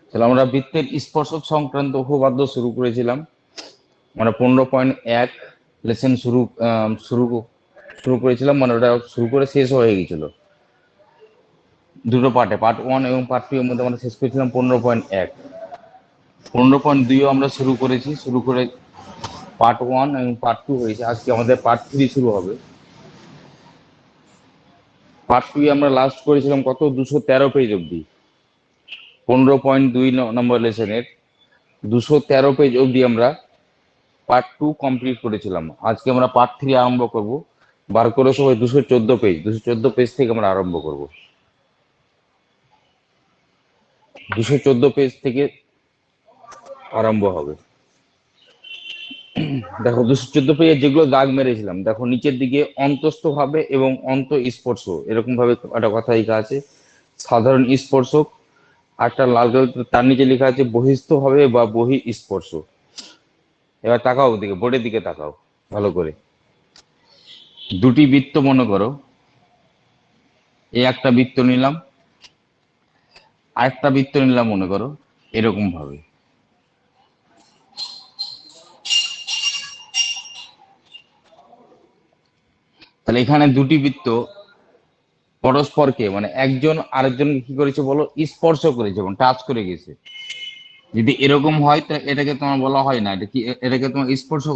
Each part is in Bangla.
তাহলে আমরা বৃত্তের স্পর্শক সংক্রান্ত উপপাদ্য শুরু করেছিলাম, মানে 15.1 লেসন শুরু শুরু করেছিলাম, মানে ওটা শুরু করে শেষ হয়ে গেছিল দুটো পার্টে, পার্ট 1 এবং পার্ট 2 এর মধ্যে আমরা শেষ করেছিলাম 15.1। 15.2 আমরা শুরু করেছি, শুরু করে পার্ট 1 এবং পার্ট 2 হয়েছে। আজকে আমাদের পার্ট 3 শুরু হবে। পার্ট 2 আমরা লাস্ট করেছিলাম কত, 213 পেজ অবধি। 15.2 নম্বর লেসনের 213 পেজ অবধি আমরা পার্ট 2 কমপ্লিট করেছিলাম। আজকে আমরা পার্ট 3 আরম্ভ করব। বার করে সবাই 214 পেজ থেকে আমরা আরম্ভ করব। 214 পেজ থেকে আরম্ভ হবে। দেখো 214 পেজে যেগুলো দাগ মেরেছিলাম, দেখো নিচের দিকে অন্তস্থ ভাবে এবং অন্ত স্পর্শ এরকম ভাবে একটা কথা লেখা আছে, সাধারণ স্পর্শক। একটা লাল কালার তার নিচে লেখা আছে বহিস্থ ভাবে বা বহি স্পর্শ। এবার তাকাও দিকে, বোর্ডের দিকে তাকাও ভালো করে। দুটি বৃত্ত মনে করো, এই একটা বৃত্ত নিলাম, আরেকটা বৃত্ত নিলাম মনে করো এরকম ভাবে। তাহলে এখানে দুটি বৃত্ত পরস্পরকে, মানে একজন আরেকজনকে কি করেছে বলো, স্পর্শ করেছে এবং টাচ করে গেছে। যদি এরকম হয় তাহলে এটাকে তোমার বলা হয় না, এটা কি, এটাকে তোমার স্পর্শ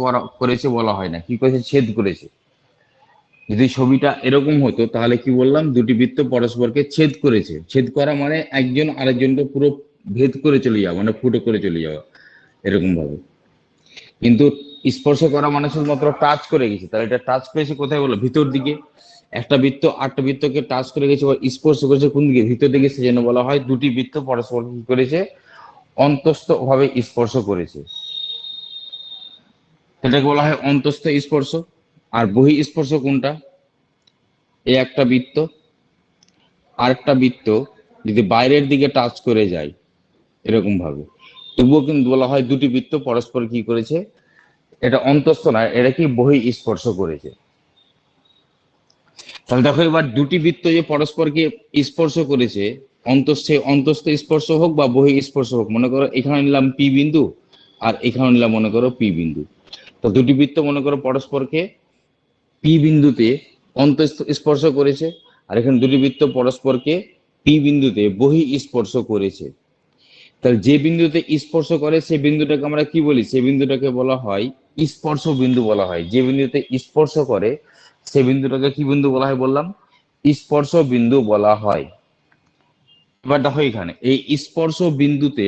করেছে বলা হয় না, কি করেছে, ছেদ করেছে। যদি ছবিটা এরকম হতো তাহলে কি বললাম, দুটি বৃত্ত পরস্পরকে ছেদ করেছে। ছেদ করা মানে একজন আরেকজনকে পুরো ভেদ করে চলে যাওয়া, মানে ফুটো করে চলে যাওয়া এরকম ভাবে। কিন্তু স্পর্শ করা মানে শুধুমাত্র টাচ করে গেছে। তাহলে এটা টাচ করেছে কোথায় বলো, ভিতর দিকে। একটা বৃত্ত আরেকটা বৃত্তকে টাচ করে গেছে বা স্পর্শ করেছে কোন দিকে, ভিতর দিকে। সেজন্য বলা হয় দুটি বৃত্ত পরস্পর কি করেছে, অন্তস্থ ভাবে স্পর্শ করেছে। সেটাকে বলা হয় অন্তস্থ স্পর্শ। আর বহি স্পর্শ কোনটা, এই একটা বৃত্ত আরেকটা বৃত্ত যদি বাইরের দিকে টাচ করে যায় এরকম ভাবে, তবুও কিন্তু বলা হয় দুটি বৃত্ত পরস্পর কি করেছে, এটা অন্তস্থ না, এটা কি বহি স্পর্শ করেছে। তাহলে দেখো এবার দুটি বৃত্ত যে পরস্পরকে স্পর্শ করেছে, অন্তস্থ স্পর্শ হোক বা বহি স্পর্শ হোক, মনে করো এখানে নিলাম পি বিন্দু আর এখানে নিলাম মনে করো পি বিন্দু। তো দুটি বৃত্ত মনে করো পরস্পরকে পি বিন্দুতে অন্তঃস্থ স্পর্শ করেছে, আর এখানে দুটি বৃত্ত পরস্পরকে পি বিন্দুতে বহি স্পর্শ করেছে। তাহলে যে বিন্দুতে স্পর্শ করে সেই বিন্দুটাকে আমরা কি বলি, সেই বিন্দুটাকে বলা হয় স্পর্শ বিন্দু বলা হয়। যে বিন্দুতে স্পর্শ করে সেই বিন্দুটাকে কি বিন্দু বলা হয় বললাম, স্পর্শ বিন্দু বলা হয়। এবার দেখো এখানে এই স্পর্শ বিন্দুতে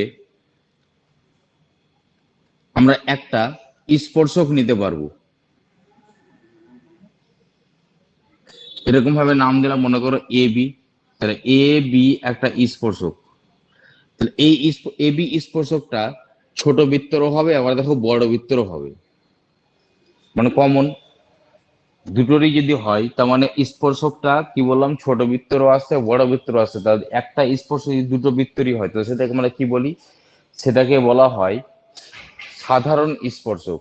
আমরা একটা স্পর্শক নিতে পারবো। এরকম ভাবে নাম দিলাম মনে করো এ বি। তাহলে এ বি একটা স্পর্শক। তাহলে এই এ বি স্পর্শকটা ছোট বৃত্তরও হবে, আবার দেখো বড় বৃত্তরও হবে, মানে কমন দুটোরই যদি হয় তার মানে স্পর্শকটা কি বললাম, ছোট বৃত্তরও আছে বড় বৃত্তরও আছে। তাহলে একটা স্পর্শ যদি দুটো বৃত্তরই হয় তো সেটাকে আমরা কি বলি, সেটাকে বলা হয় সাধারণ স্পর্শক।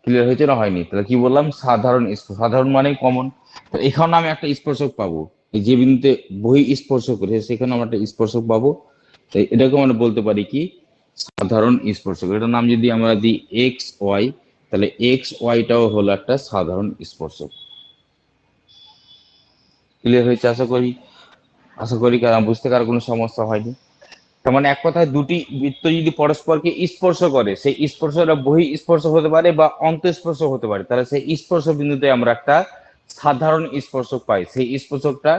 ক্লিয়ার হয়েছে না হয়নি? তাহলে কি বললাম, সাধারণ স্পর্শ। সাধারণ মানে কমন। তো এখানে আমি একটা স্পর্শক পাবো, এই যে বিন্দুতে বহি স্পর্শ করে সেখানে আমরা একটা স্পর্শক পাবো। তাই এটাকে আমরা বলতে পারি কি, সাধারণ স্পর্শক। এটার নাম যদি আমরা দিই এক্স ওয়াই, তাহলে এক্স ওয়াইটাও হলো একটা সাধারণ স্পর্শক। ক্লিয়ার হয়েছে আশা করি? আশা করি বুঝতে কার কোনো সমস্যা হয়নি। তার মানে এক কথায় দুটি বৃত্ত যদি পরস্পরকে স্পর্শ করে, সেই স্পর্শটা বহি স্পর্শ হতে পারে বা অন্তঃস্পর্শ হতে পারে, তাহলে সেই স্পর্শ বিন্দুতে আমরা একটা সাধারণ স্পর্শক পাই। সেই স্পর্শকটা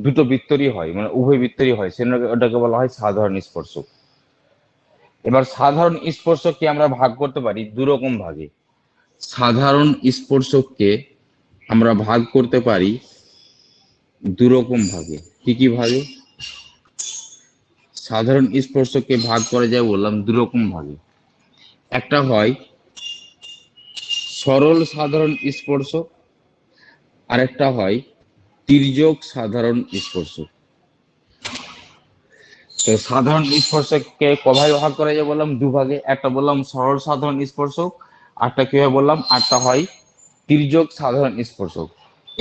দুটো বৃত্তরই হয়, মানে উভয় বৃত্তরই হয়, সেটা ওটাকে বলা হয় সাধারণ স্পর্শক। এবার সাধারণ স্পর্শককে আমরা ভাগ করতে পারি দু রকম ভাগে। সাধারণ স্পর্শককে আমরা ভাগ করতে পারি দু রকম ভাগে। কি কি ভাগে? সাধারণ স্পর্শককে ভাগ করা যায় বললাম দু রকম ভাগে। একটা হয় সরল সাধারণ স্পর্শক, আর একটা হয় তির্যক সাধারণ স্পর্শক। তো সাধারণ স্পর্শককে কভাবে ভাগ করা যায় বললাম দুভাগে। একটা বললাম সরল সাধারণ স্পর্শক, আরটা কি হয় বললাম, আরটা হয় তির্যক সাধারণ স্পর্শক।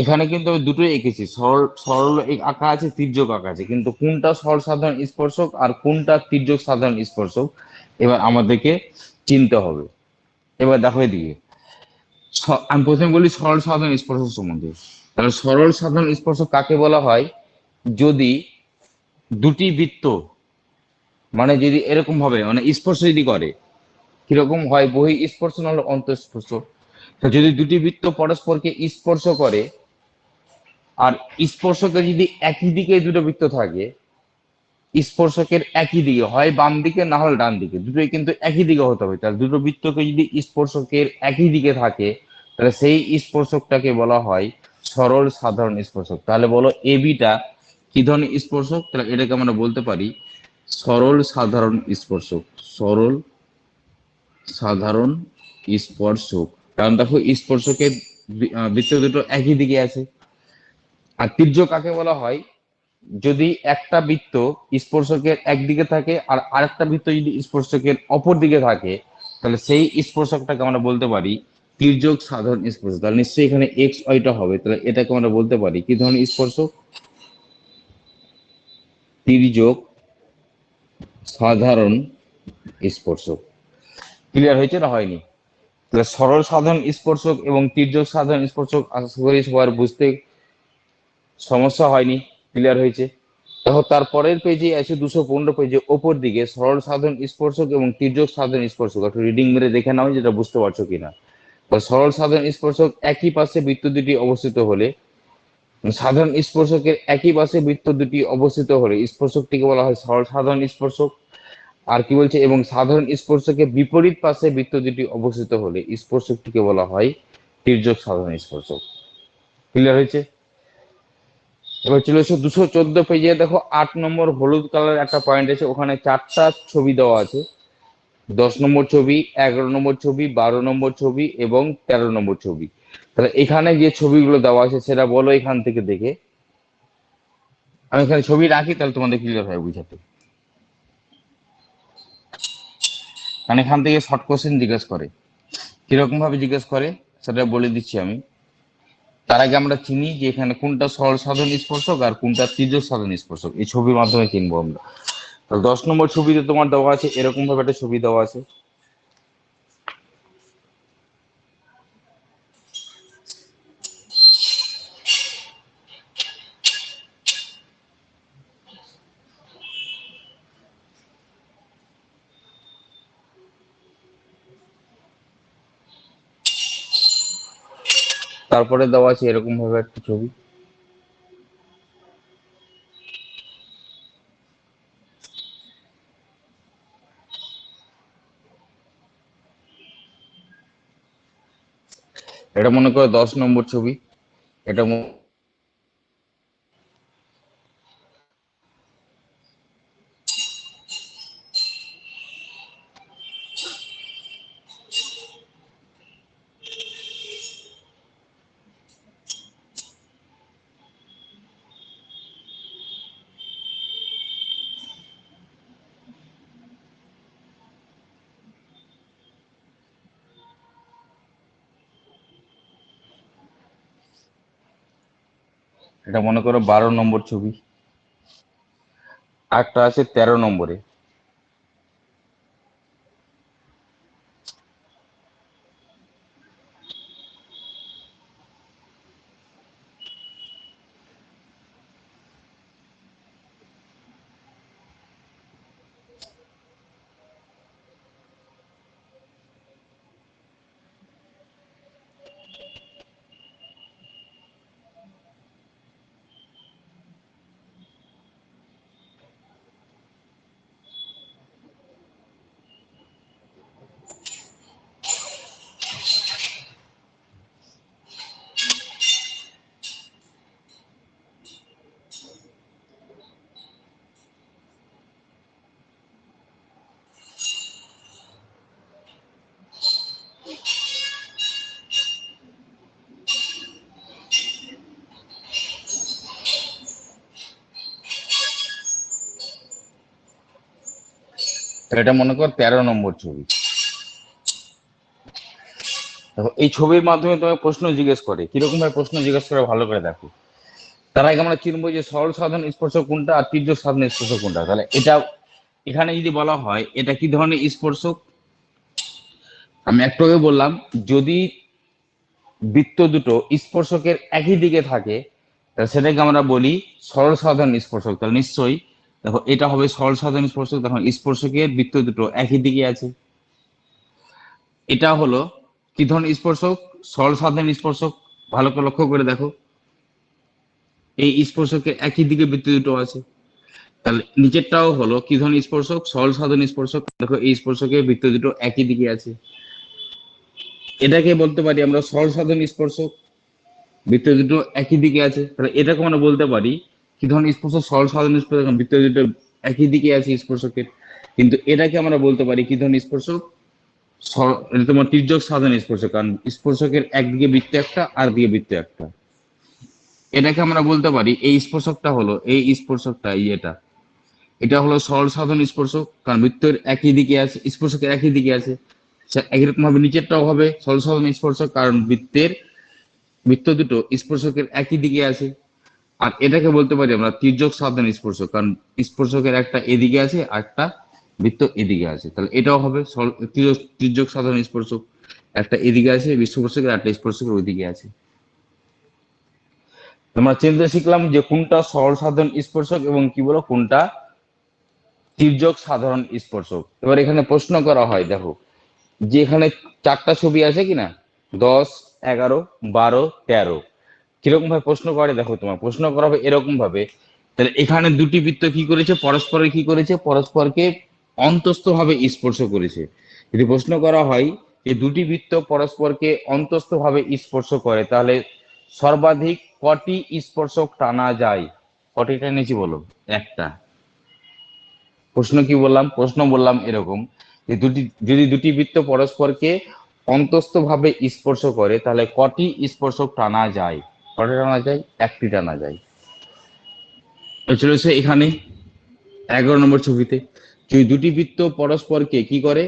এখানে কিন্তু আমি দুটোই এঁকেছি, সরল সরল আঁকা আছে, তির্যক আঁকা আছে, কিন্তু কোনটা সরল সাধারণ স্পর্শক আর কোনটা তির্যক সাধারণ স্পর্শক এবার আমাদেরকে চিনতে হবে। এবার দেখো এদিকে, আমি প্রথমে বলি সরল সাধারণ স্পর্শক সম্বন্ধে। তাহলে সরল সাধারণ স্পর্শক কাকে বলা হয়? যদি দুটি বৃত্ত, মানে যদি এরকম ভাবে মানে স্পর্শ যদি করে, কিরকম হয়, বহি স্পর্শ নাহলে অন্তঃস্পর্শ। তো যদি দুটি বৃত্ত পরস্পরকে স্পর্শ করে, আর স্পর্শকে যদি একই দিকে দুটো বৃত্ত থাকে, স্পর্শকের একই দিকে, হয় বাম দিকে না হলে ডান দিকে, দুটোই কিন্তু একই দিকে হতে হবে। তাহলে দুটো বৃত্তকে যদি স্পর্শকের একই দিকে থাকে, তাহলে সেই স্পর্শকটাকে বলা হয় সরল সাধারণ স্পর্শক। তাহলে বলো এবিটা কি ধরনের স্পর্শক? তাহলে এটাকে আমরা বলতে পারি সরল সাধারণ স্পর্শক। সরল সাধারণ স্পর্শক, কারণ দেখো স্পর্শকের বৃত্ত দুটো একই দিকে আছে। আর তির্যক কাকে বলা হয়? যদি একটা বৃত্ত স্পর্শকের একদিকে থাকে আর আরেকটা বৃত্ত যদি স্পর্শকের অপর দিকে থাকে, তাহলে সেই স্পর্শকটাকে আমরা বলতে পারি তির্যক সাধারণ স্পর্শক। তাহলে নিশ্চয়ই এখানে এক্স ওয়াইটা হবে, তাহলে এটাকে আমরা বলতে পারি কি ধরনের স্পর্শক? তির্যক সাধারণ স্পর্শক। ক্লিয়ার হয়েছে না হয়নি? তাহলে সরল সাধারণ স্পর্শক এবং তির্যক সাধারণ স্পর্শক আশা করি সবার বুঝতে সমস্যা হয়নি, ক্লিয়ার হয়েছে। দেখো তারপরের পেজে আছে 215 পেজে ওপর দিকে সরল সাধারণ স্পর্শক এবং তির্যক সাধারণ স্পর্শক, একটু রিডিং মেরে দেখে নাও যেটা বুঝতে পারছো কিনা। তো সরল সাধারণ স্পর্শক একই পাশে বৃত্ত দুটি অবস্থিত হলে, সাধারণ স্পর্শকের একই পাশে বৃত্ত দুটি অবস্থিত হলে স্পর্শকটিকে বলা হয় সরল সাধারণ স্পর্শক। আর কি বলছে, এবং সাধারণ স্পর্শকের বিপরীত পাশে বৃত্ত দুটি অবস্থিত হলে স্পর্শকটিকে বলা হয় তির্যক সাধারণ স্পর্শক। ক্লিয়ার হয়েছে? এবার চলে এসো 214 পেজে, দেখো 8 নম্বর হলুদ কালার একটা পয়েন্ট আছে, ওখানে চারটা ছবি দেওয়া আছে। 10 নম্বর ছবি, 11 নম্বর ছবি, 12 নম্বর ছবি এবং 13 নম্বর ছবি। তাহলে এখানে যে ছবিগুলো দেওয়া আছে সেটা বলো এখান থেকে দেখে। আমি এখানে ছবি রাখি তাহলে তোমাদের ক্লিয়ার হয় বুঝাতে, কারণ এখান থেকে শর্ট কোশ্চেন জিজ্ঞেস করে। কিরকম ভাবে জিজ্ঞেস করে সেটা বলে দিচ্ছি আমি। তার আগে আমরা চিনি যে এখানে কোনটা সরল সাধারণ স্পর্শক আর কোনটা তির্যক সাধারণ স্পর্শক, এই ছবির মাধ্যমে চিনবো আমরা। তো 10 নম্বর ছবিতে তোমার দেওয়া আছে এরকম ভাবে একটা ছবি দেওয়া আছে। তারপরে দেওয়া আছে এরকম ভাবে একটা ছবি। এটা মনে করো 10 নম্বর ছবি। এটা এটা মনে করো 12 নম্বর ছবি। একটা আছে 13 নম্বরে। এটা মনে কর 13 নম্বর ছবি। দেখো এই ছবির মাধ্যমে তোমায় প্রশ্ন জিজ্ঞেস করে, কিরকম ভাবে প্রশ্ন জিজ্ঞেস করে ভালো করে দেখো। তার আগে আমরা চিনবো যে সরল সাধারণ স্পর্শক কোনটা আর তির্যক সাধারণ স্পর্শক কোনটা। তাহলে এটা এখানে যদি বলা হয় এটা কি ধরনের স্পর্শক, আমি একটু আগে বললাম যদি বৃত্ত দুটো স্পর্শকের একই দিকে থাকে তাহলে সেটাকে আমরা বলি সরল সাধারণ স্পর্শক। তাহলে নিশ্চয়ই দেখো এটা হবে সরল সাধারণ স্পর্শক, তখন স্পর্শকের বৃত্ত দুটো একই দিকে আছে। এটা হলো কি ধরনের স্পর্শক, সরল সাধারণ স্পর্শক। ভালো করে লক্ষ্য করে দেখো এই স্পর্শকের একই দিকে বৃত্ত দুটো আছে। তাহলে নিচেরটাও হলো কি ধরনের স্পর্শক, সরল সাধারণ স্পর্শক। দেখো এই স্পর্শকের বৃত্ত দুটো একই দিকে আছে, এটাকে বলতে পারি আমরা সরল সাধারণ স্পর্শক। বৃত্ত দুটো একই দিকে আছে, তাহলে এটাকে আমরা বলতে পারি কি ধরনের স্পর্শক, সরল সাধারণ স্পর্শক। বৃত্ত দুটো একই দিকে আছে স্পর্শকের, কিন্তু এটাকে আমরা বলতে পারি কি ধরনের স্পর্শক, এটা তোমার তির্যক সাধারণ স্পর্শক, কারণ স্পর্শকের একদিকে বৃত্ত একটা আর দিকে বৃত্ত একটা। এটাকে আমরা বলতে পারি এই স্পর্শকটা হলো এই স্পর্শকটা এটা এটা হলো সরল সাধারণ স্পর্শক, কারণ বৃত্তের একই দিকে আছে, স্পর্শকের একই দিকে আছে। একই রকম ভাবে নিচেরটাও হবে সরল সাধারণ স্পর্শক, কারণ বৃত্ত দুটো স্পর্শকের একই দিকে আছে। আর এটাকে বলতে পারি আমরা তির্যক সাধারণ স্পর্শক, কারণ স্পর্শকের একটা এদিকে আছে আর একটা বৃত্ত এদিকে আছে। তাহলে এটাও হবে তির্যক সাধারণ স্পর্শক, একটা এদিকে আছে স্পর্শকের, একটা স্পর্শকের ওইদিকে আছে। আমরা চিনতে শিখলাম যে কোনটা সরল সাধারণ স্পর্শক এবং কি বলো কোনটা তির্যক সাধারণ স্পর্শক। এবার এখানে প্রশ্ন করা হয়, দেখো যে এখানে চারটা ছবি আছে কিনা, 10, 11, 12, 13, কিরকম ভাবে প্রশ্ন করে দেখো, তোমার প্রশ্ন করা হবে এরকম ভাবে। তাহলে এখানে দুটি বৃত্ত কি করেছে, পরস্পরের কি করেছে, পরস্পরকে অন্তস্থ ভাবে স্পর্শ করেছে। যদি প্রশ্ন করা হয় যে দুটি বৃত্ত পরস্পরকে অন্তস্থ ভাবে স্পর্শ করে তাহলে সর্বাধিক কটি স্পর্শক টানা যায়, কটি টেনেছি বলো, একটা। প্রশ্ন কি বললাম, প্রশ্ন বললাম এরকম যে যদি দুটি বৃত্ত পরস্পরকে অন্তস্থ ভাবে স্পর্শ করে তাহলে কটি স্পর্শক টানা যায়, কটি টানা যায়, একটি টানা যায়। চলেছে এখানে 11 নম্বর ছবিতে, যদি দুটি বৃত্ত পরস্পরকে কি করে,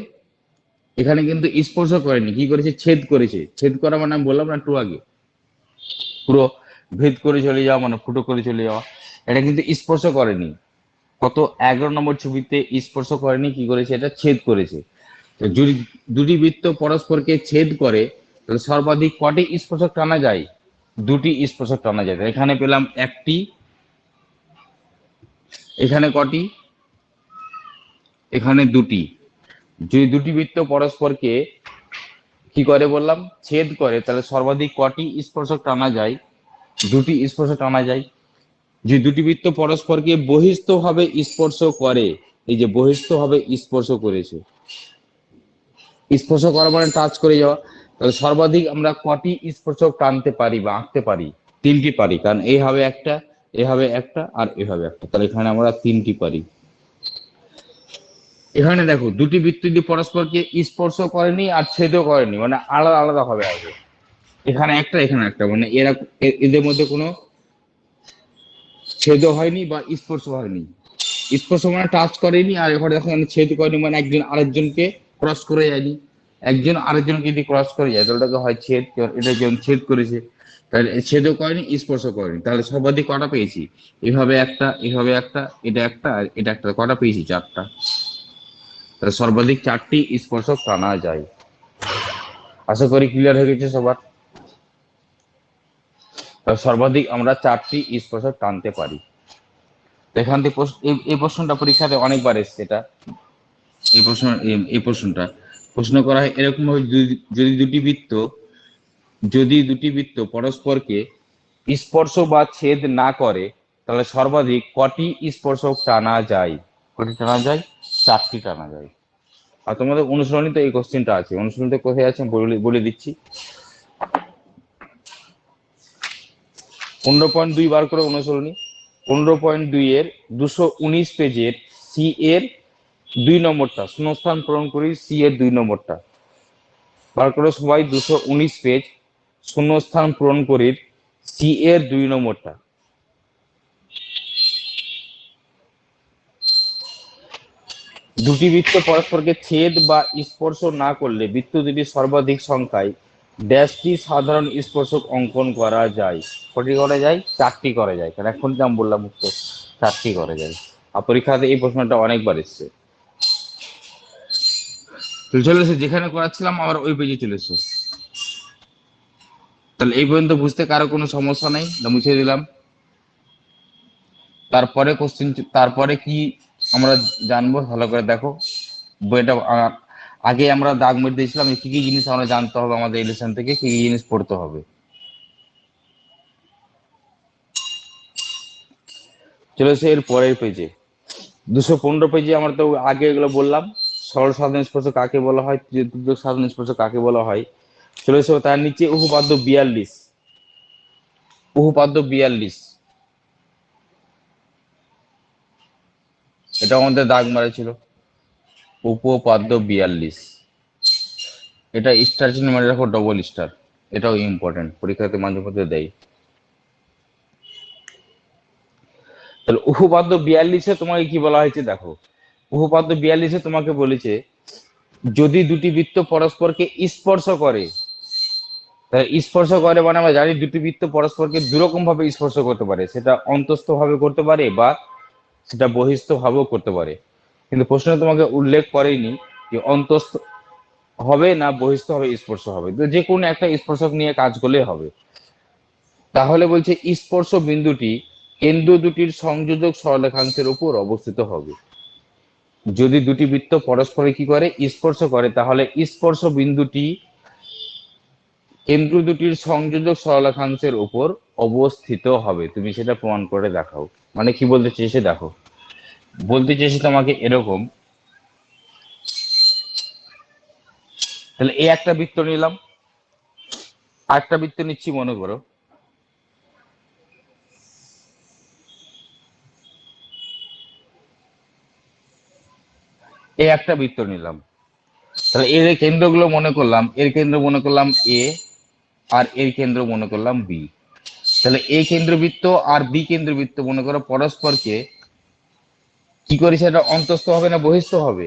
এখানে কিন্তু স্পর্শ করেনি, কি করেছে, ছেদ করেছে। ছেদ করা মানে আমি বললাম না একটু আগে, পুরো ভেদ করে চলে যাওয়া মানে ফুটো করে চলে যাওয়া, এটা কিন্তু স্পর্শ করেনি। কত 11 নম্বর ছবিতে স্পর্শ করেনি, কি করেছে, এটা ছেদ করেছে। তো যদি দুটি বৃত্ত পরস্পরকে ছেদ করে তাহলে সর্বাধিক কটি স্পর্শক টানা যায়, দুটি স্পর্শক টানা যায়। এখানে পেলাম একটি, এখানে কটি, এখানে দুটি। যদি দুটি বৃত্ত পরস্পরকে কি করে বললাম, ছেদ করে, তাহলে সর্বাধিক কটি স্পর্শক টানা যায়, দুটি স্পর্শ টানা যায়। যে দুটি বৃত্ত পরস্পরকে বহিস্থ ভাবে স্পর্শ করে, এই যে বহিস্থ ভাবে স্পর্শ করেছে, স্পর্শ করা মানে টাচ করে যাওয়া, তাহলে সর্বাধিক আমরা কটি স্পর্শক টানতে পারি বা আঁকতে পারি, তিনটি পারি, কারণ এইভাবে একটা, এভাবে একটা আর এভাবে একটা, তাহলে এখানে আমরা তিনটি পারি। এখানে দেখো দুটি বৃত্ত যদি পরস্পরকে স্পর্শ করেনি আর ছেদও করেনি, মানে আলাদা আলাদা হবে আগে, এখানে একটা এখানে একটা, মানে এরা এদের মধ্যে কোনো ছেদ হয়নি বা স্পর্শ হয়নি। স্পর্শ মানে টাচ করেনি, আর এখানে দেখো ছেদ করেনি মানে একজন আরেকজনকে ক্রস করে যায়নি। একজন আরেকজনকে যদি ক্রস করে যায় তাহলে ওটাকে হয় ছেদ, এটা যেমন ছেদ করেছে, তাহলে ছেদও করেনি স্পর্শ করেনি, তাহলে সর্বাধিক কটা পেয়েছি, এভাবে একটা, এভাবে একটা, এটা একটা আর এটা একটা, কটা পেয়েছি, চারটা। তাহলে সর্বাধিক চারটি স্পর্শক টানা যায়। আশা করি ক্লিয়ার হয়ে গেছে সবার। সর্বাধিক আমরা চারটি স্পর্শক টানতে পারি। এখান থেকে এই প্রশ্নটা পরীক্ষাতে অনেকবার এসছে, এটা এই প্রশ্ন, এই প্রশ্নটা প্রশ্ন করা হয় এরকম ভাবে, যদি দুটি বৃত্ত পরস্পরকে স্পর্শ বা ছেদ না করে তাহলে সর্বাধিক কটি স্পর্শক টানা যায়, কটি টানা যায়, চারটি টানা যায়। আর তোমাদের অনুশীলনীতে এই কোশ্চেনটা আছে, অনুশীলনীতে কোথায় আছে বলে দিচ্ছি। 15.2 বার করে অনুশীলনী, 15.2 এর 219 পেজের সি এর 2 নম্বরটা, শূন্যস্থান পূরণ করি সি এর 2 নম্বরটা বার করে সবাই, 219 পেজ, শূন্যস্থান পূরণ করি সি এর 2 নম্বরটা। দুটি বৃত্ত পরস্পরকে ছেদ বা স্পর্শ না করলে বৃত্ত দুটি সর্বাধিক সংখ্যায় ড্যাশটি সাধারণ স্পর্শক অঙ্কন করা যায়? কটি করা যায়? 4টি করা যায়। কারণ এখন তো আমি বললাম উত্তর 4টি করা যায়। আর পরীক্ষাতে এই প্রশ্নটা অনেকবার এসছে। তো চলে এসে যেখানে করাচ্ছিলাম আবার ওই পেজে চলে এসো। তাহলে এই পর্যন্ত বুঝতে কারো কোনো সমস্যা নেই, মুছে দিলাম। তারপরে কোশ্চেন, তারপরে কি আমরা জানবো ভালো করে দেখো বইটা। আগে আমরা দাগ মেরে দিয়েছিলাম কি কি জিনিস আমরা জানতে হবে, আমাদের এই লেসন থেকে কি কি জিনিস পড়তে হবে। চলে এসে এর পরের পেজে 215 পেজে আমরা তো আগে এগুলো বললাম। সরল সাধারণ স্পর্শ কাকে বলা হয়, ত্রিদুত্তক সাধারণ স্পর্শ কাকে বলা হয়। চলে এসে তার নিচে উপপাদ্য 42, উপপাদ্য 42 এটা আমাদের দাগ মারা ছিল। উপপাদ্য 42 এটা স্টার চিহ্ন মানে রাখো, ডবল স্টার। এটাও ইম্পর্টেন্ট, পরীক্ষাতে মাঝে মধ্যে দেয়। তাহলে উপপাদ্য 42-এ তোমাকে কি বলা হয়েছে দেখো। উপপাদ্য 42-এ তোমাকে বলেছে যদি দুটি বৃত্ত পরস্পরকে স্পর্শ করে, তাহলে স্পর্শ করে মানে আমরা জানি দুটি বৃত্ত পরস্পরকে দুরকম ভাবে স্পর্শ করতে পারে, সেটা অন্তস্থ ভাবে করতে পারে বা সেটা বহিস্থ ভাবেও করতে পারে। কিন্তু প্রশ্নে তোমাকে উল্লেখ করেনি যে অন্তস্থ হবে না বহিস্থ হবে স্পর্শ হবে, তো যে কোনো একটা স্পর্শক নিয়ে কাজ করলে হবে। তাহলে বলছে স্পর্শ বিন্দুটি কেন্দ্র দুটির সংযোজক সরলরেখাংশের উপর অবস্থিত হবে। যদি দুটি বৃত্ত পরস্পরে কি করে স্পর্শ করে, তাহলে স্পর্শ বিন্দুটি কেন্দ্র দুটির সংযোজক সরলরেখাংশের উপর অবস্থিত হবে। তুমি সেটা প্রমাণ করে দেখাও। মানে কি বলতে চেয়েছে দেখো, বলতে চেয়েছে তোমাকে এরকম, তাহলে এই একটা বৃত্ত নিলাম, আরেকটা বৃত্ত নিচ্ছি মনে করো, এই একটা বৃত্ত নিলাম। তাহলে এর কেন্দ্রগুলো মনে করলাম, এর কেন্দ্র মনে করলাম এ, আর এর কেন্দ্র মনে করলাম বি। তাহলে এ কেন্দ্রবৃত্ত আর বি কেন্দ্রবৃত্ত মনে করো পরস্পরকে কি করেছে, এটা অন্তস্থ হবে না বহিস্থ হবে?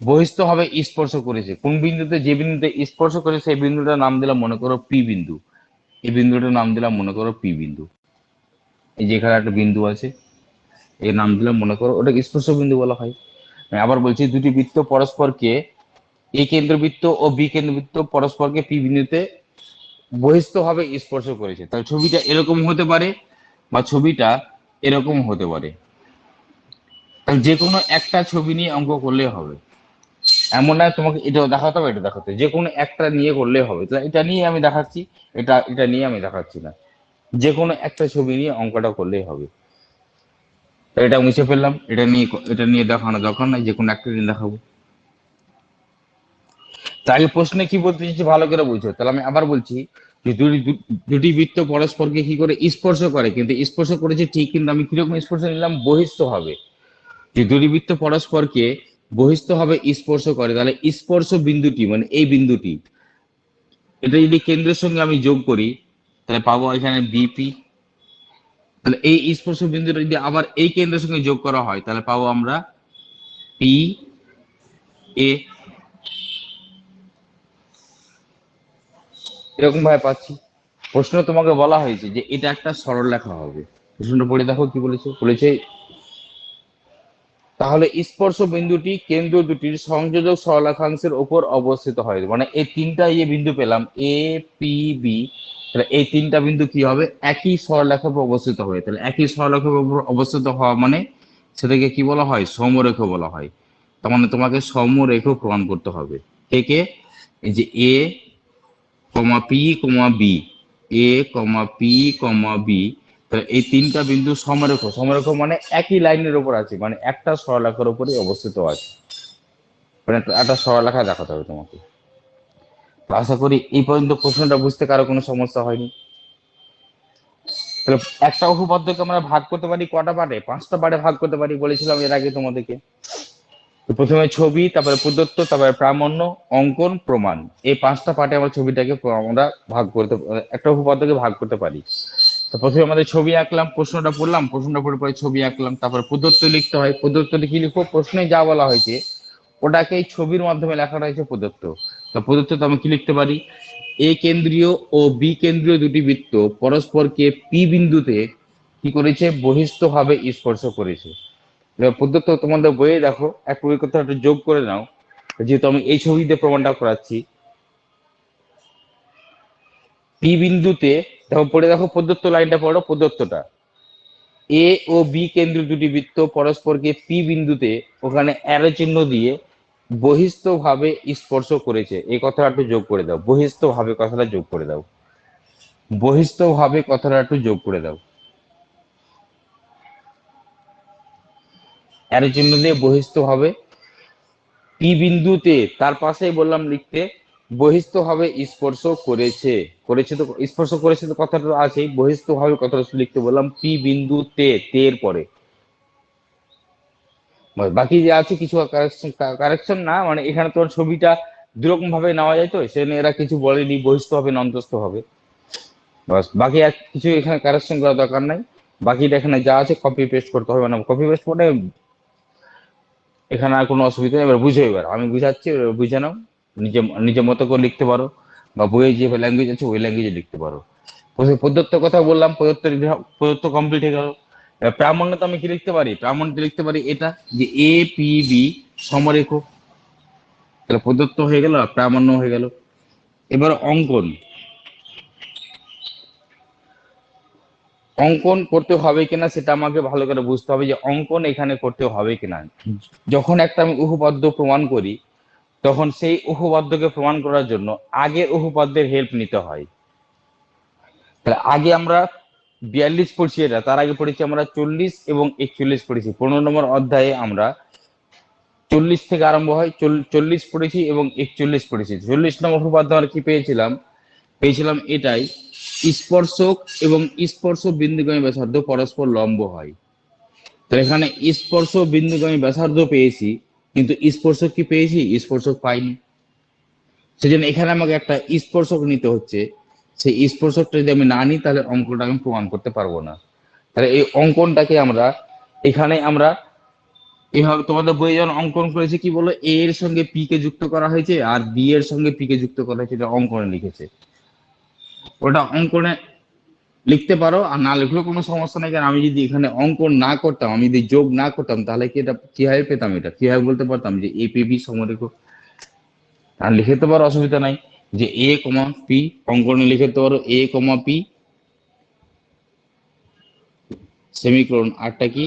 বহিস্থ হবে, স্পর্শ করেছে। কোন বিন্দুতে? যে বিন্দুতে স্পর্শ করে সেই বিন্দুটার নাম দিলাম মনে করো পি বিন্দু। এই বিন্দুটার নাম দিলাম মনে করো পি বিন্দু। এই যে এখানে একটা বিন্দু আছে, এর নাম দিলাম মনে করো, ওটাকে স্পর্শ বিন্দু বলা হয়। আমি আবার বলছি দুটি বৃত্ত পরস্পরকে, এ কেন্দ্রবৃত্ত ও বি কেন্দ্রবৃত্ত পরস্পরকে পি বিন্দুতে বহিস্থ ভাবে স্পর্শ করেছে। তাহলে ছবিটা এরকম হতে পারে বা ছবিটা এরকম হতে পারে। তাহলে যে কোনো একটা ছবি নিয়ে অঙ্ক করলে হবে, এমন না তোমাকে এটা দেখাতে হবে এটা দেখাতে, যে কোনো একটা নিয়ে করলে হবে। তাহলে এটা নিয়ে আমি দেখাচ্ছি, এটা এটা নিয়ে আমি দেখাচ্ছি না, যে কোনো একটা ছবি নিয়ে অঙ্কটা করলেই হবে। এটা মুছে ফেললাম, এটা নিয়ে দেখানো দরকার নাই, যে কোনো একটা নিয়ে দেখাবো। তাহলে প্রশ্নে কি বলতে চাইছি ভালো করে বুঝছো। তাহলে আমি আবার বলছি যে দুটি বৃত্ত পরস্পরকে কি করে স্পর্শ করে, কিন্তু স্পর্শ করেছে ঠিক, কিন্তু আমি কিরকম স্পর্শ নিলাম, বহিস্থ হবে। যে দুটি বৃত্ত পরস্পরকে বহিস্থ হবে স্পর্শ করে, তাহলে স্পর্শ বিন্দুটি মানে এই বিন্দুটি, এটা যদি কেন্দ্রের সঙ্গে আমি যোগ করি তাহলে পাবো এখানে বিপি। তাহলে এই স্পর্শ বিন্দুটা যদি আবার এই কেন্দ্রের সঙ্গে যোগ করা হয় তাহলে পাবো আমরা পি এ। এরকম ভাবে পাচ্ছি। প্রশ্ন তোমাকে বলা হয়েছে যে এটা একটা সরলরেখা হবে। প্রশ্নটা পড়ে দেখো কি বলেছে। বলেছে তাহলে স্পর্শ বিন্দুটি কেন্দ্র দুটির সংযোজক সরলরেখাংশের উপর অবস্থিত হয়। মানে এই তিনটা বিন্দু পেলাম এ পি বি, তাহলে এই তিনটা বিন্দু কি হবে, একই সরলরেখার উপর অবস্থিত হবে। তাহলে একই সরলরেখার উপর অবস্থিত হওয়া মানে সেটাকে কি বলা হয়, সমরেখ বলা হয়। তার মানে তোমাকে সমরেখ প্রমাণ করতে হবে। কে? এই যে এ কমা পি কমা বি, এ কমা পি কমা বি, তাহলে এই তিনটা বিন্দু সমরেখ। সমরেখ মানে একই লাইনের উপর আছে, মানে একটা সরলরেখার উপরে অবস্থিত আছে। মানে একটা সরলরেখা দেখাতে হবে তোমাকে। আশা করি এই পর্যন্ত প্রশ্নটা বুঝতে কারো কোনো সমস্যা হয়নি। তাহলে একটা উপপাদ্যকে আমরা ভাগ করতে পারি কটা পার্টে? 5টা পার্টে ভাগ করতে পারি, বলেছিলাম এর আগে তোমাদেরকে। তো প্রথমে ছবি, তারপরে প্রদত্ত, তারপরে প্রামাণ্য, অঙ্কন, প্রমাণ। এই 5টা পার্টে আমরা ছবিটাকে আমরা ভাগ করতে, একটা উপপাদ্যকে ভাগ করতে পারি। তো প্রথমে আমাদের ছবি আঁকলাম, প্রশ্নটা পড়লাম, প্রশ্নটা পড়ে পরে ছবি আঁকলাম, তারপর প্রদত্ত লিখতে হয়। প্রদত্তটি কি লিখবো, প্রশ্নে যা বলা হয়েছে ওটাকে এই ছবির মাধ্যমে লেখাটা হয়েছে প্রদত্ত। তো প্রদত্ত তো আমি কি লিখতে পারি, এ কেন্দ্রীয় ও বি কেন্দ্রীয় দুটি বৃত্ত পরস্পরকে পি বিন্দুতে কি করেছে, বহিস্থভাবে স্পর্শ করেছে। এবার প্রদত্ত তোমাদের বইয়ে দেখো, এক কথা একটু যোগ করে নাও, যেহেতু আমি এই ছবিতে প্রমাণটা করাচ্ছি। পি বিন্দুতে দেখো, পড়ে দেখো প্রদত্ত লাইনটা, পড়ো প্রদত্তটা। এ ও বি কেন্দ্রীয় দুটি বৃত্ত পরস্পরকে পি বিন্দুতে, ওখানে অ্যারো চিহ্ন দিয়ে বহিস্থভাবে স্পর্শ করেছে, এই কথাটা একটু যোগ করে দাও। বহিস্থভাবে কথাটা যোগ করে দাও, বহিস্থভাবে কথাটা একটু যোগ করে দাও, অ্যারো চিহ্ন দিয়ে বহিস্থভাবে পি বিন্দুতে, তার পাশেই বললাম লিখতে বহিস্থভাবে স্পর্শ করেছে। করেছে তো, স্পর্শ করেছে তো কথাটা আছেই, বহিস্থভাবে কথাটা লিখতে বললাম পি বিন্দুতে, তের পরে। বাকি যে আছে কিছু কারেকশন, কারেকশন না, মানে এখানে তোমার ছবিটা দুরকম ভাবে নেওয়া যায়, তো সেখানে এরা কিছু বলেনি বহিস্থ হবে না অন্তস্থ হবে, বাস। বাকি আর কিছু এখানে কারেকশন করার দরকার নাই। বাকিটা এখানে যা আছে কপি পেস্ট করতে হবে না, কপি পেস্ট করে এখানে আর কোনো অসুবিধা নেই। এবার বুঝো, এবার আমি বুঝাচ্ছি, এবার বুঝে নাও, নিজে নিজের মতো করে লিখতে পারো, বা বইয়ে যে ল্যাঙ্গুয়েজ আছে ওই ল্যাঙ্গুয়েজে লিখতে পারো। প্রদত্ত কথা বললাম, প্রদত্ত কমপ্লিট হয়ে গেল। প্রামাণ্য তো আমি কি লিখতে পারি, প্রামাণ্য লিখতে পারি এটা, যে এ পি বি সমরেখ, তাহলে প্রদত্ত হয়ে গেল, প্রামাণ্য হয়ে গেল। এবার অঙ্কন, অঙ্কন করতে হবে কিনা সেটা আমাকে ভালো করে বুঝতে হবে, যে অঙ্কন এখানে করতে হবে কিনা। যখন একটা আমি উপপাদ্য প্রমাণ করি, তখন সেই উপপাদ্যকে প্রমাণ করার জন্য আগের উপপাদ্যের হেল্প নিতে হয়। তাহলে আগে আমরা 42 পড়ছি, এটা তার আগে পড়েছি আমরা 40 এবং 41 পড়েছি। 15 নম্বর অধ্যায়ে আমরা 40 থেকে আরম্ভ হয়, 40 পড়েছি এবং 41 পড়েছি। 40 নম্বর উপপাদ্য আমরা কি পেয়েছিলাম, পেয়েছিলাম এটাই, স্পর্শক এবং স্পর্শ বিন্দুগামী ব্যাসার্ধ পরস্পর লম্ব হয়। তো এখানে স্পর্শ বিন্দুগামী ব্যাসার্ধ পেয়েছি, কিন্তু স্পর্শক কি পেয়েছি, স্পর্শক পাইনি। সেজন্য এখানে আমাকে একটা স্পর্শক নিতে হচ্ছে। সেই স্পর্শকটা যদি আমি না নিই, তাহলে অঙ্কটা আমি প্রমাণ করতে পারবো না। তাহলে এই অঙ্কনটাকে আমরা এখানে আমরা এভাবে, তোমাদের বই যখন অঙ্কন করেছে কি বলো, এ এর সঙ্গে পি কে যুক্ত করা হয়েছে আর বি এর সঙ্গে পি কে যুক্ত করা হয়েছে, এটা অঙ্কনে লিখেছে। ওটা অঙ্কনে লিখতে পারো, আর না লিখলেও কোনো সমস্যা নেই। কারণ আমি যদি এখানে অঙ্কন না করতাম, আমি যদি যোগ না করতাম, তাহলে কি এটা কিভাবে পেতাম, এটা কিভাবে বলতে পারতাম যে এ পি বি সমরেখ। আর লিখে তো পারো, অসুবিধা নাই, যে এ কমা পি, অঙ্কনে লিখে তো পারো এ কমা পি সেমিকোলন, আরটা কি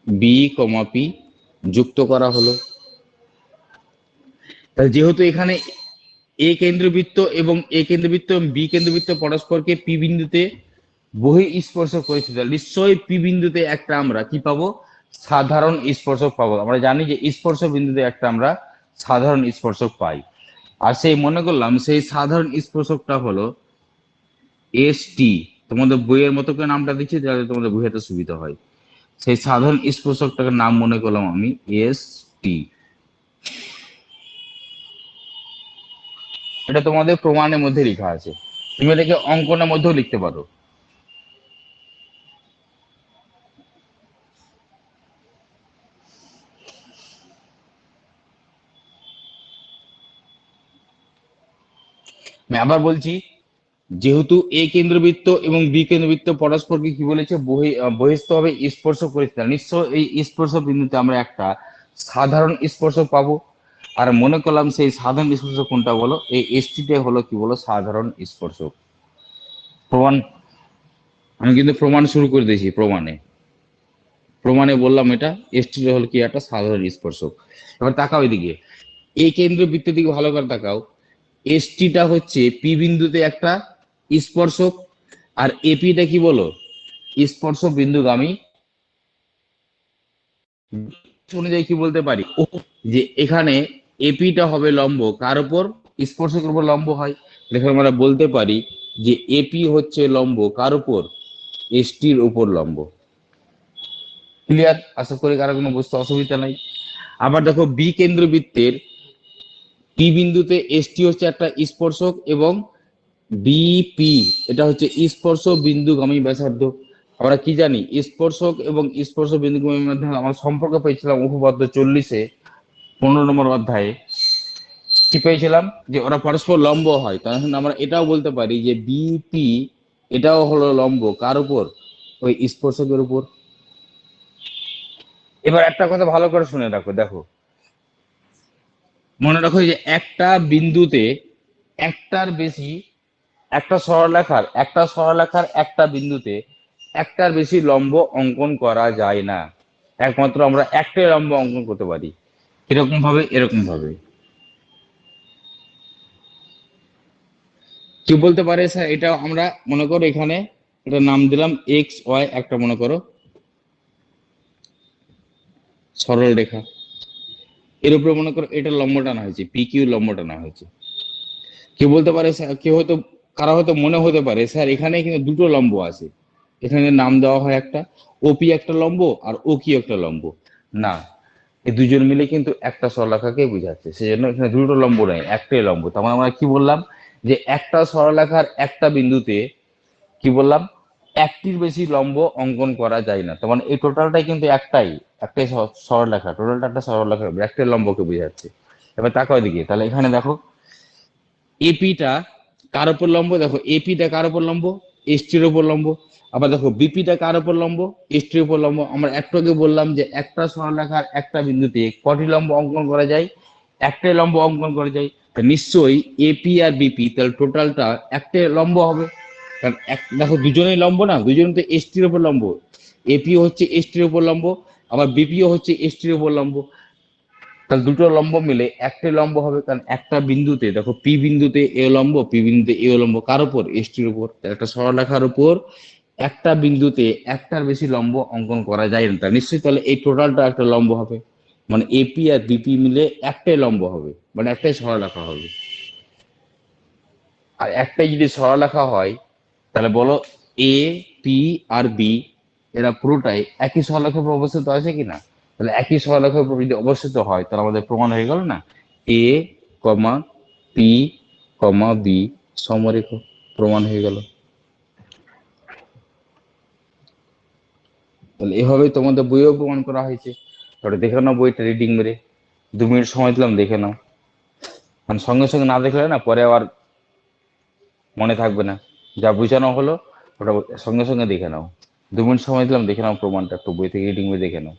বি কমা পি যুক্ত করা হলো। তাহলে যেহেতু এখানে এ কেন্দ্রবৃত্ত এবং এ কেন্দ্রবৃত্ত এবং বি কেন্দ্রবৃত্ত পরস্পরকে পি বিন্দুতে বহি স্পর্শ করেছে, তাহলে নিশ্চয়ই পি বিন্দুতে একটা আমরা কি পাবো, সাধারণ স্পর্শক পাবো। আমরা জানি যে স্পর্শ বিন্দুতে একটা আমরা সাধারণ স্পর্শক পাই। আর সেই মনে করলাম সেই সাধারণ স্পর্শকটা হলো এস টি। তোমাদের বইয়ের মতো করে নামটা দিচ্ছি যাতে তোমাদের বুঝাতে সুবিধা হয়। সেই সাধারণ স্পর্শকটাকে নাম মনে করলাম আমি এস টি। এটা তোমাদের প্রমাণের মধ্যে লেখা আছে, তুমি এটাকে অঙ্কনের মধ্যেও লিখতে পারো। আমি আবার বলছি, যেহেতু এ কেন্দ্রবৃত্ত এবং বি কেন্দ্রবৃত্ত পরস্পরকে কি বলেছে, বহিস্থভাবে স্পর্শ করেছে, নিশ্চয় এই স্পর্শ বিন্দুতে আমরা একটা সাধারণ স্পর্শক পাবো। আর মনে করলাম সেই সাধারণ স্পর্শক কোনটা বলো, এই এসটিটা হলো কি বলো, সাধারণ স্পর্শক। প্রমাণ, আমি কিন্তু প্রমাণ শুরু করে দিয়েছি। প্রমাণে প্রমাণে বললাম এটা এসটিটা হলো কি, একটা সাধারণ স্পর্শক। এবার তাকাও এদিকে, এই কেন্দ্রীয় বৃত্তের দিকে ভালো করে তাকাও। এসটিটা হচ্ছে পি বিন্দুতে একটা স্পর্শক, আর এপিটা কি বলো, স্পর্শ বিন্দুগামী। অনুযায়ী কি বলতে পারি, যে এখানে এপিটা হবে লম্ব কার উপর, স্পর্শকের উপর লম্ব হয়। এখানে আমরা বলতে পারি যে এপি হচ্ছে লম্ব কার উপর, এসটির উপর লম্ব। ক্লিয়ার? আশা করি কারো কোনো বুঝতে অসুবিধা নাই। আবার দেখো বি কেন্দ্রবৃত্তের পি বিন্দুতে এসটি হচ্ছে একটা স্পর্শক, এবং বিপি এটা হচ্ছে স্পর্শ বিন্দুগামী ব্যাসার্ধ। আমরা কি জানি, স্পর্শক এবং স্পর্শ বিন্দুগামীর মধ্যে আমরা সম্পর্ক পেয়েছিলাম উপপাদ্য 40-এ, 15 নম্বর অধ্যায়ে। কি পেয়েছিলাম যে ওরা পরস্পর লম্ব হয়, তখন আমরা এটাও বলতে পারি যে বিপি এটাও হলো লম্ব কার উপর, ওই স্পর্শকের উপর। এবার একটা কথা ভালো করে শুনে রাখো, দেখো মনে রাখো যে একটা বিন্দুতে একটার বেশি, একটা সরলরেখার একটা বিন্দুতে একটার বেশি লম্ব অঙ্কন করা যায় না। একমাত্র আমরা একটাই লম্ব অঙ্কন করতে পারি। এরকম ভাবে, এরকম ভাবে কি বলতে পারে স্যার, এটা আমরা মনে করো এখানে এটা নাম দিলাম এক্স ওয়াই, একটা মনে করো সরল রেখা, এর উপরে মনে করো এটা লম্ব টানা হয়েছে, পি কিউ লম্ব টানা হয়েছে। কি বলতে পারে স্যার, কি হয়তো কারো হয়তো মনে হতে পারে স্যার এখানে কিন্তু দুটো লম্ব আছে, এখানে নাম দেওয়া হয় একটা ওপি একটা লম্ব আর ও কিউ একটা লম্ব। না, এই দুজন মিলে কিন্তু একটা সরলরেখাকে বোঝাচ্ছে, সেজন্য এখানে দুটো লম্ব নয়, একটাই লম্ব। তার মানে আমরা কি বললাম যে একটা সরলরেখার একটা বিন্দুতে কি বললাম, একটির বেশি লম্ব অঙ্কন করা যায় না। তার মানে এই টোটালটাই কিন্তু একটাই সরলরেখা, টোটালটা একটা সরলরেখা, একটাই লম্বকে বোঝাচ্ছে। এবার তাকাও দিকে, তাহলে এখানে দেখো এপিটা কার উপর লম্ব, দেখো এপিটা কার উপর লম্ব, এসটির উপর লম্ব। আবার দেখো বিপিটা কার উপর লম্ব, এসটির উপর লম্ব। আমরা একটু আগে বললাম যে একটা সরলরেখার একটা বিন্দুতে কটি লম্ব অঙ্কন করা যায়, একটাই লম্ব অঙ্কন করা যায়। তা নিশ্চয়ই এপি আর বিপি তাহলে টোটালটা একটাই লম্ব হবে, কারণ দেখো দুজনেই লম্ব না, দুজনে তো এসটির উপর লম্ব, এপিও হচ্ছে এসটির উপর লম্ব, আবার বিপিও হচ্ছে এসটির উপর লম্ব। তাহলে দুটো লম্ব মিলে একটাই লম্ব হবে, কারণ একটা বিন্দুতে দেখো পি বিন্দুতে এ লম্ব, পি বিন্দুতে এ লম্ব কার উপর, এসটির উপর। একটা সরলরেখার উপর একটা বিন্দুতে একটার বেশি লম্ব অঙ্কন করা যায় না, তা নিশ্চয়ই তাহলে এই টোটালটা একটা লম্ব হবে, মানে এপি আর বিপি মিলে একটাই লম্ব হবে, মানে একটাই সরলরেখা হবে। আর একটাই যদি সরলরেখা হয় তাহলে বলো এ পি আর বি এরা পুরোটাই একই সরলরেখার উপর অবস্থিত আছে কিনা। তাহলে একই সরলরেখার উপর যদি অবস্থিত হয় তাহলে আমাদের প্রমাণ হয়ে গেল না, এ কমা পি কমা বি সমরেখ, প্রমাণ হয়ে গেল। তাহলে এভাবেই তোমাদের বইয়েও প্রমাণ করা হয়েছে। তাহলে দেখে নাও বইটা রিডিং মেরে, 2 মিনিট সময় দিলাম, দেখে নাও, কারণ সঙ্গে সঙ্গে না দেখলে না পরে আবার মনে থাকবে না। যা বোঝানো হলো ওটা সঙ্গে সঙ্গে দেখে নাও, 2 মিনিট সময় দিলাম, দেখে নাও প্রমাণটা, একটু বই থেকে রিডিং মেরে দেখে নাও।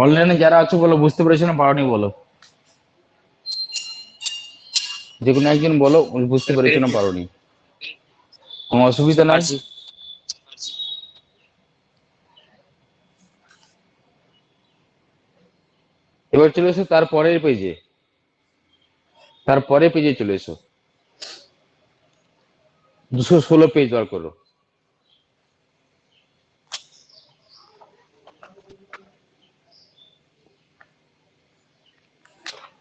অনলাইনে যারা আছো বলো, বুঝতে পেরেছো না পারোনি বলো, যে কোনো একজন বলো বুঝতে স্যার পেরেছো না পেরেছি। পারোনি। কোনো অসুবিধা স্যার নাই। পারছি। এবার চলে এসো তারপরের পেজে, তারপরে পেজে চলে এসো, 216 পেজ বার করো।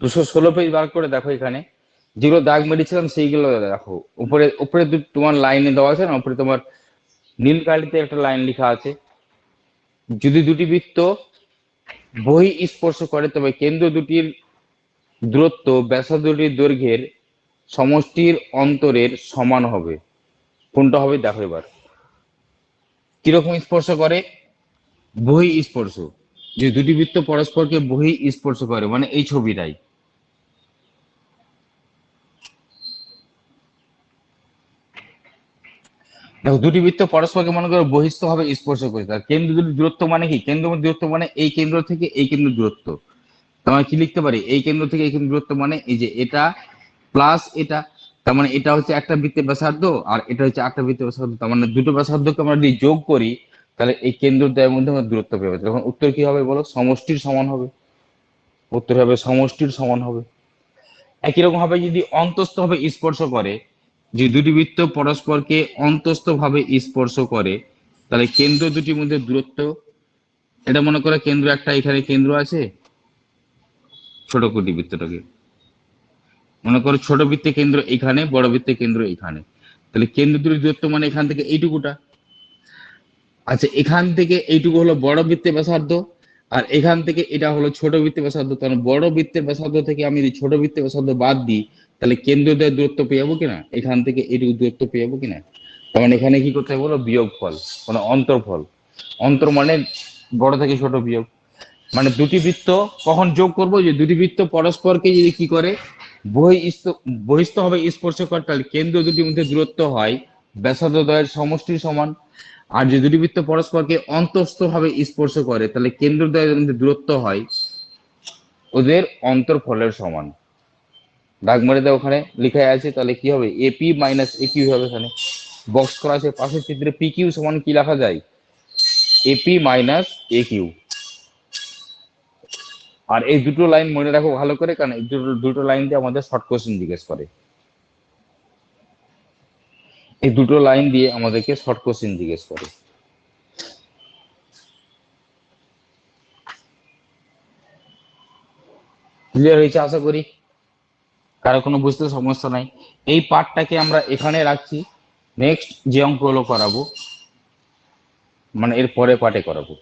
216 পেজ বার করে দেখো, এখানে যেগুলো দাগ মেরেছিলাম সেইগুলো দেখো। উপরে উপরে তোমার লাইনে দেওয়া আছে না, উপরে তোমার নীল কালিতে একটা লাইন লেখা আছে, যদি দুটি বৃত্ত বহি স্পর্শ করে তবে কেন্দ্র দুটির দূরত্ব ব্যাসার্ধ দুটির দৈর্ঘ্যের সমষ্টির অন্তরের সমান হবে। কোনটা হবে দেখো এবার। কিরকম স্পর্শ করে, বহি স্পর্শ, যে দুটি বৃত্ত পরস্পরকে বহি স্পর্শ করে, মানে এই ছবিটাই। দেখো দুটি বৃত্ত পরস্পরকে মনে করো বহিস্থ ভাবে স্পর্শ করে, তার কেন্দ্র দুটির দূরত্ব মানে কি, কেন্দ্র দূরত্ব মানে এই কেন্দ্র থেকে এই কেন্দ্র দূরত্ব। তোমার কি লিখতে পারি, এই কেন্দ্র থেকে এই কেন্দ্র দূরত্ব মানে এই যে এটা প্লাস এটা, তার মানে এটা হচ্ছে একটা বৃত্তের ব্যাসার্ধ আর এটা হচ্ছে একটা বৃত্তের ব্যাসার্ধ, তার মানে দুটো ব্যাসার্ধকে আমরা যদি যোগ করি তাহলে এই কেন্দ্র দ্বয়ের মধ্যে আমরা দূরত্ব পেয়ে যাবো। তখন উত্তর কি হবে বলো, সমষ্টির সমান হবে। উত্তর হবে সমষ্টির সমান হবে। একই রকম ভাবে যদি অন্তস্থ ভাবে স্পর্শ করে, যে দুটি বৃত্ত পরস্পরকে অন্তস্থ ভাবে স্পর্শ করে, তাহলে কেন্দ্র দুটির মধ্যে দূরত্ব, এটা মনে করে কেন্দ্র একটা এখানে কেন্দ্র আছে, ছোট কোটি বৃত্তটাকে মনে করো ছোট বৃত্তের কেন্দ্র এখানে, বড় বৃত্তের কেন্দ্র এখানে, তাহলে কেন্দ্র দুটির দূরত্ব মানে এখান থেকে এইটুকুটা। আচ্ছা, এখান থেকে এইটুকু হলো বড় বৃত্তের ব্যাসার্ধ, আর এখান থেকে এটা হলো ছোট বৃত্তের ব্যাসার্ধ। তাহলে বড় বৃত্তের ব্যাসার্ধ থেকে আমি যদি ছোট বৃত্তের ব্যাসার্ধ বাদ দিই, তাহলে কেন্দ্রদ্বয়ের দূরত্ব পেয়ে যাবো কিনা, এখান থেকে এইটুকু দূরত্ব পেয়ে যাবো কিনা। তার মানে এখানে কি করতে হবে বলো, বিয়োগফল, মানে অন্তরফল। অন্তর মানে বড় থেকে ছোট বিয়োগ। মানে দুটি বৃত্ত কখন যোগ করবো, যে দুটি বৃত্ত পরস্পরকে যদি কি করে বহিস্থ হবে স্পর্শকর, তাহলে কেন্দ্র দুটির মধ্যে দূরত্ব হয় ব্যাসার্ধ দ্বয়ের সমষ্টির সমান। আর যে দুটি বৃত্ত পরস্পরকে অন্তঃস্থ ভাবে স্পর্শ করে, তাহলে কেন্দ্র দ্বয়ের মধ্যে দূরত্ব হয় ওদের অন্তরফলের সমান। দাগ মেরে দেওয়া ওখানে লেখা আছে, তাহলে কি হবে, এপি মাইনাস এ কিউ হবে। এখানে বক্স করা আছে পাশের চিত্রে, পি কিউ সমান কি লেখা যায়, এপি মাইনাস এ কিউ। আর এই দুটো লাইন মনে রাখো ভালো করে, কারণ এই দুটো লাইন দিয়ে আমাদের শর্ট কোশ্চেন জিজ্ঞেস করে। এই দুটো লাইন দিয়ে আমাদেরকে শর্ট কোশ্চেন জিজ্ঞেস করে। ক্লিয়ার হয়েছে আশা করি, কারো কোনো বুঝতে সমস্যা নাই। এই পার্টটাকে আমরা এখানে রাখছি, নেক্সট যে অঙ্কগুলো করাবো মানে এর পরে পার্টে করাবো।